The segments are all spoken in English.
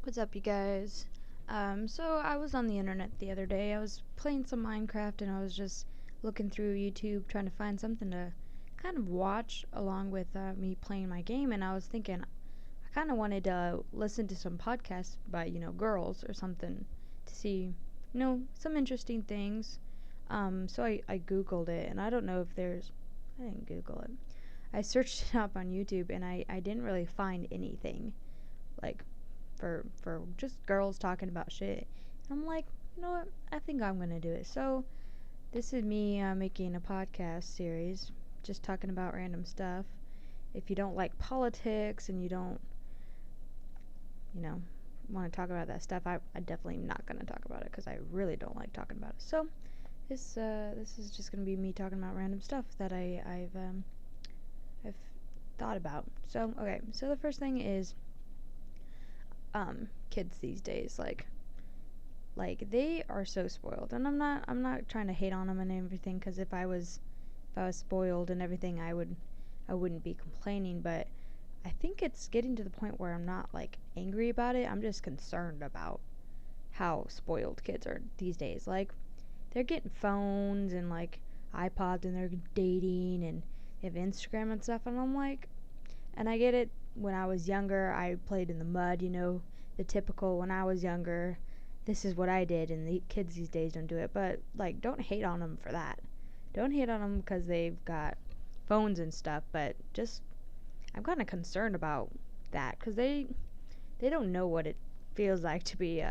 What's up, you guys? So I was on the internet the other day. I was playing some Minecraft and I was just looking through YouTube trying to find something to kind of watch along with me playing my game. And I was thinking, I kind of wanted to listen to some podcasts by, girls or something to see, some interesting things. So I Googled it, and I don't know if I didn't Google it. I searched it up on YouTube and I didn't really find anything. Like, for just girls talking about shit. And I'm like, you know what? I think I'm gonna do it. So this is me making a podcast series, just talking about random stuff. If you don't like politics and you don't, you know, want to talk about that stuff, I definitely am not gonna talk about it because I really don't like talking about it. So this is just gonna be me talking about random stuff that I've thought about. So okay, so the first thing is kids these days, like they are so spoiled, and I'm not trying to hate on them and everything, because if I was spoiled and everything, I wouldn't be complaining. But I think it's getting to the point where I'm not like angry about it. I'm just concerned about how spoiled kids are these days. Like, they're getting phones and like iPods, and they're dating, and they have Instagram and stuff, and I'm like, and I get it. When I was younger, I played in the mud, the typical when I was younger, this is what I did, and the kids these days don't do it. But, like, don't hate on them for that. Don't hate on them because they've got phones and stuff, but just, I'm kind of concerned about that because they don't know what it feels like to be,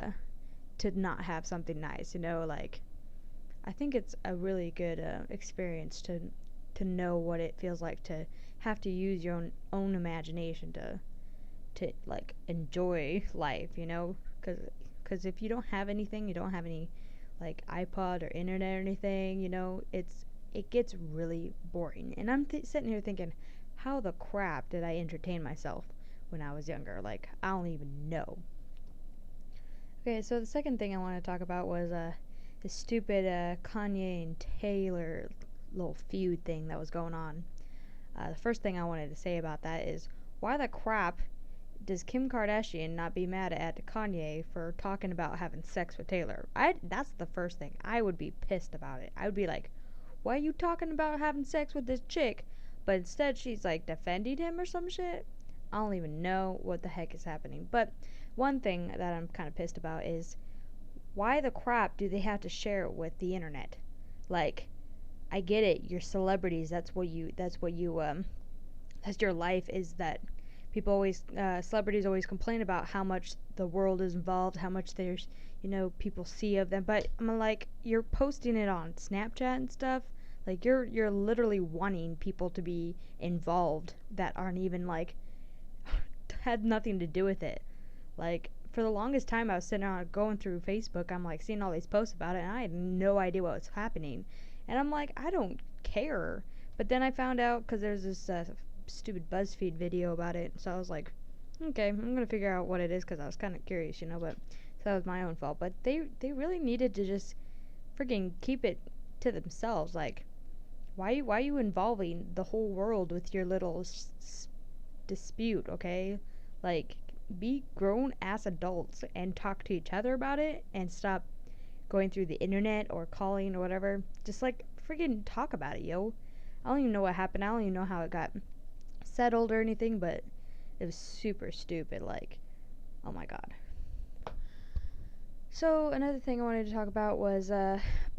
to not have something nice, like, I think it's a really good experience to know what it feels like to have to use your own imagination to like enjoy life, because if you don't have anything, you don't have any like iPod or internet or anything, it gets really boring. And I'm sitting here thinking, how the crap did I entertain myself when I was younger? Like, I don't even know. Okay, so the second thing I want to talk about was the stupid Kanye and Taylor little feud thing that was going on. The first thing I wanted to say about that is, why the crap does Kim Kardashian not be mad at Kanye for talking about having sex with Taylor? That's the first thing. I would be pissed about it. I would be like, why are you talking about having sex with this chick? But instead she's like defending him or some shit. I don't even know what the heck is happening. But one thing that I'm kind of pissed about is, why the crap do they have to share it with the internet? Like, I get it, you're celebrities, that's your life, is that celebrities always complain about how much the world is involved, how much there's, people see of them. But I'm like, you're posting it on Snapchat and stuff. Like, you're literally wanting people to be involved that aren't even like had nothing to do with it. Like, for the longest time, I was sitting around going through Facebook. I'm like seeing all these posts about it, and I had no idea what was happening. And I'm like, I don't care. But then I found out because there's this stupid BuzzFeed video about it. So I was like, okay, I'm gonna figure out what it is because I was kind of curious, But so that was my own fault. But they really needed to just freaking keep it to themselves. Like, why are you involving the whole world with your little dispute? Okay, like, be grown ass adults and talk to each other about it and stop going through the internet or calling or whatever. Just like freaking talk about it, yo. I don't even know what happened. I don't even know how it got settled or anything, but it was super stupid. Like, oh my god. So another thing I wanted to talk about was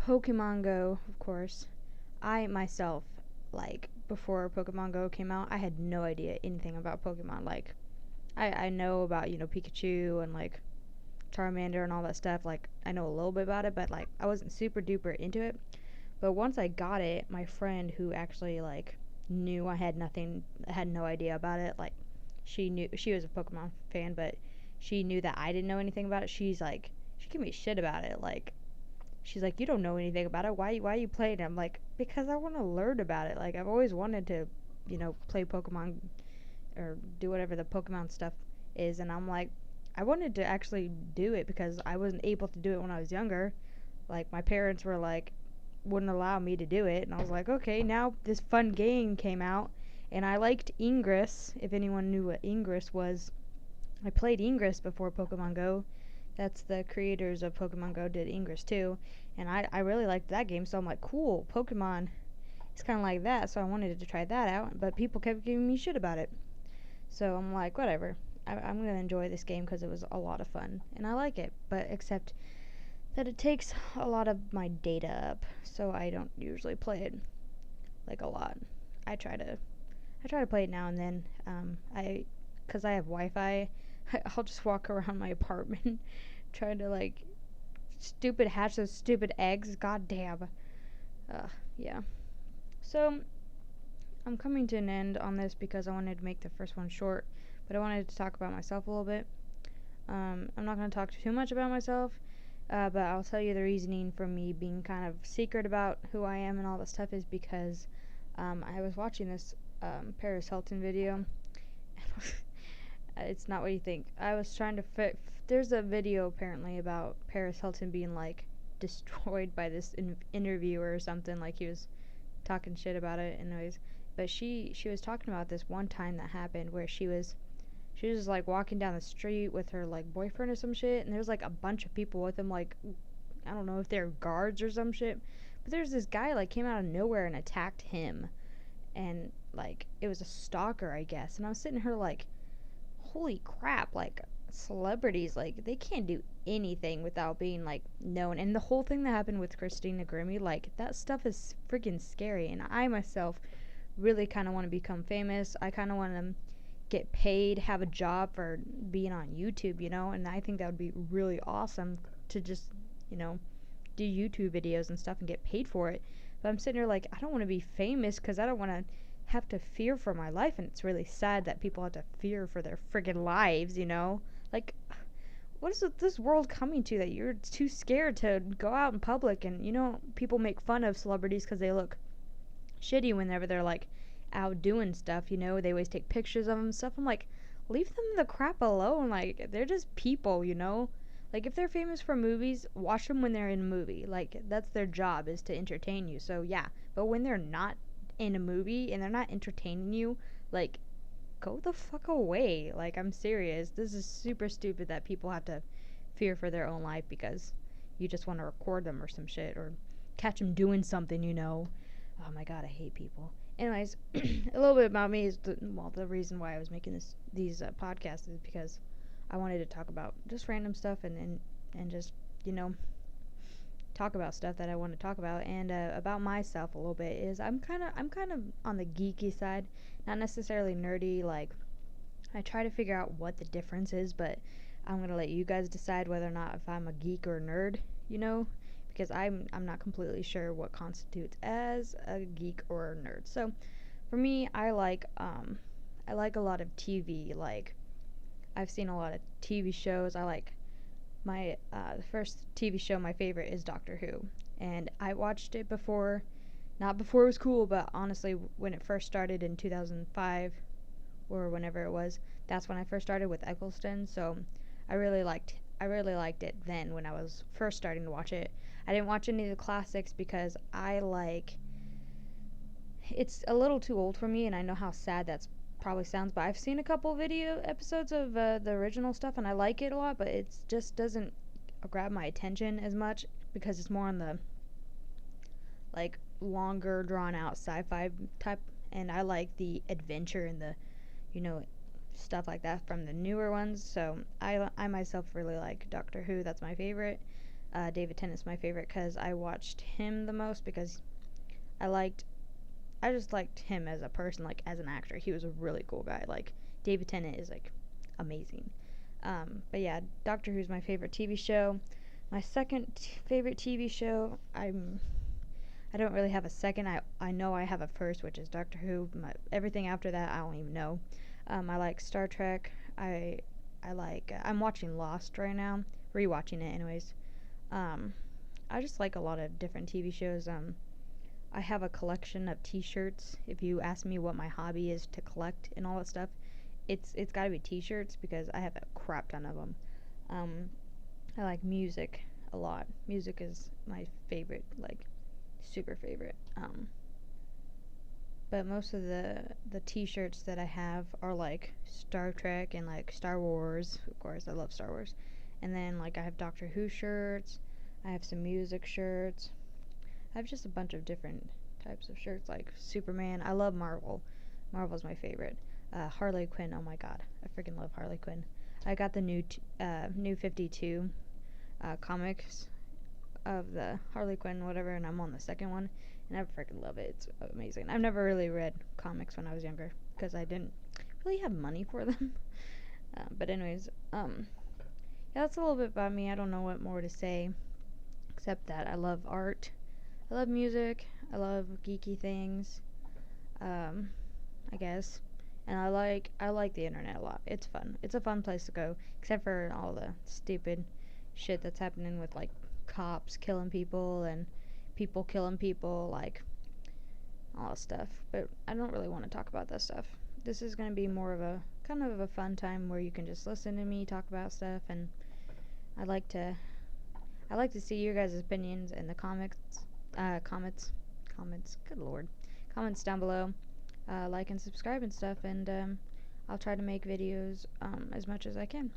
Pokemon Go, of course. I myself, like, before Pokemon Go came out, I had no idea anything about Pokemon. Like, I know about, Pikachu and like Charmander and all that stuff. Like, I know a little bit about it, but like, I wasn't super duper into it. But once I got it, my friend who actually like knew I had no idea about it. Like, she was a Pokemon fan, but she knew that I didn't know anything about it. She gave me shit about it. Like, she's like, you don't know anything about it. Why are you playing it? I'm like, because I want to learn about it. Like, I've always wanted to, play Pokemon or do whatever the Pokemon stuff is. And I'm like, I wanted to actually do it because I wasn't able to do it when I was younger. Like, my parents were like, wouldn't allow me to do it. And I was like, okay, now this fun game came out. And I liked Ingress, if anyone knew what Ingress was. I played Ingress before Pokemon Go. That's the creators of Pokemon Go did Ingress too, and I really liked that game. So I'm like, cool, Pokemon. It's kind of like that. So I wanted to try that out, but people kept giving me shit about it. So I'm like, whatever. I'm gonna enjoy this game because it was a lot of fun and I like it. But except that it takes a lot of my data up, so I don't usually play it like a lot. I try to play it now and then. Cause I have Wi-Fi, I'll just walk around my apartment trying to like stupid hatch those stupid eggs. God damn. Yeah. So I'm coming to an end on this because I wanted to make the first one short, but I wanted to talk about myself a little bit. I'm not going to talk too much about myself, but I'll tell you the reasoning for me being kind of secret about who I am and all that stuff is because I was watching this Paris Hilton video. It's not what you think. I was trying to there's a video apparently about Paris Hilton being like destroyed by this interviewer or something, like he was talking shit about it anyways. But she was talking about this one time that happened where she was like walking down the street with her like boyfriend or some shit, and there's like a bunch of people with him, like I don't know if they're guards or some shit, but there's this guy like came out of nowhere and attacked him, and like it was a stalker, I guess. And I was sitting here like, holy crap, like celebrities, like they can't do anything without being like known. And the whole thing that happened with Christina Grimmie, like that stuff is freaking scary. And I myself really kind of want to become famous. I kind of want to get paid, have a job for being on YouTube, you know. And I think that would be really awesome to just, you know, do YouTube videos and stuff and get paid for it. But I'm sitting here like, I don't want to be famous because I don't want to have to fear for my life. And it's really sad that people have to fear for their friggin' lives, you know. Like, what is this world coming to that you're too scared to go out in public? And you know, people make fun of celebrities because they look shitty whenever they're like out doing stuff, you know. They always take pictures of them and stuff. I'm like, leave them the crap alone. Like, they're just people, you know. Like, if they're famous for movies, watch them when they're in a movie. Like, that's their job, is to entertain you. So yeah, but when they're not in a movie and they're not entertaining you, like, go the fuck away. Like, I'm serious. This is super stupid that people have to fear for their own life because you just want to record them or some shit, or catch them doing something, you know. Oh my god, I hate people. Anyways, a little bit about me is the reason why I was making these podcasts is because I wanted to talk about just random stuff and just, you know, talk about stuff that I want to talk about. And about myself a little bit is I'm kind of on the geeky side, not necessarily nerdy. Like, I try to figure out what the difference is, but I'm gonna let you guys decide whether or not if I'm a geek or a nerd, you know, because I'm not completely sure what constitutes as a geek or a nerd. So for me, I like a lot of TV. Like, I've seen a lot of TV shows. I like my the first TV show, my favorite is Doctor Who, and I watched it before, not before it was cool, but honestly when it first started in 2005 or whenever it was. That's when I first started with Eccleston. So I really liked it then when I was first starting to watch it. I didn't watch any of the classics because it's a little too old for me, and I know how sad that's probably sounds, but I've seen a couple video episodes of the original stuff and I like it a lot, but it just doesn't grab my attention as much because it's more on the like longer drawn out sci-fi type, and I like the adventure and the, you know, stuff like that from the newer ones. So I myself really like Doctor Who. That's my favorite. David Tennant's my favorite because I watched him the most because I just liked him as a person, like as an actor. He was a really cool guy. Like, David Tennant is like amazing. But yeah, Doctor Who's my favorite TV show. My second favorite TV show, I don't really have a second. I know I have a first, which is Doctor Who. Everything after that, I don't even know. I like Star Trek. I like. I'm watching Lost right now, rewatching it, anyways. I just like a lot of different TV shows. I have a collection of T-shirts. If you ask me what my hobby is to collect and all that stuff, it's got to be T-shirts because I have a crap ton of them. I like music a lot. Music is my favorite, like super favorite. but most of the t-shirts that I have are like Star Trek and like Star Wars. Of course, I love Star Wars. And then like I have Doctor Who shirts. I have some music shirts. I have just a bunch of different types of shirts like Superman. I love Marvel. Marvel's my favorite. Harley Quinn. Oh my god, I freaking love Harley Quinn. I got the new 52 comics of the Harley Quinn whatever, and I'm on the second one, and I freaking love it. It's amazing. I've never really read comics when I was younger because I didn't really have money for them. But anyways, yeah, that's a little bit about me. I don't know what more to say except that I love art. I love music. I love geeky things. I guess. And I like the internet a lot. It's fun. It's a fun place to go, except for all the stupid shit that's happening with like cops killing people and people killing people, like all that stuff. But I don't really want to talk about that stuff. This is going to be more of a kind of a fun time where you can just listen to me talk about stuff, and I like to see your guys' opinions in the comments. Good lord, comments down below. Like and subscribe and stuff, and I'll try to make videos as much as I can.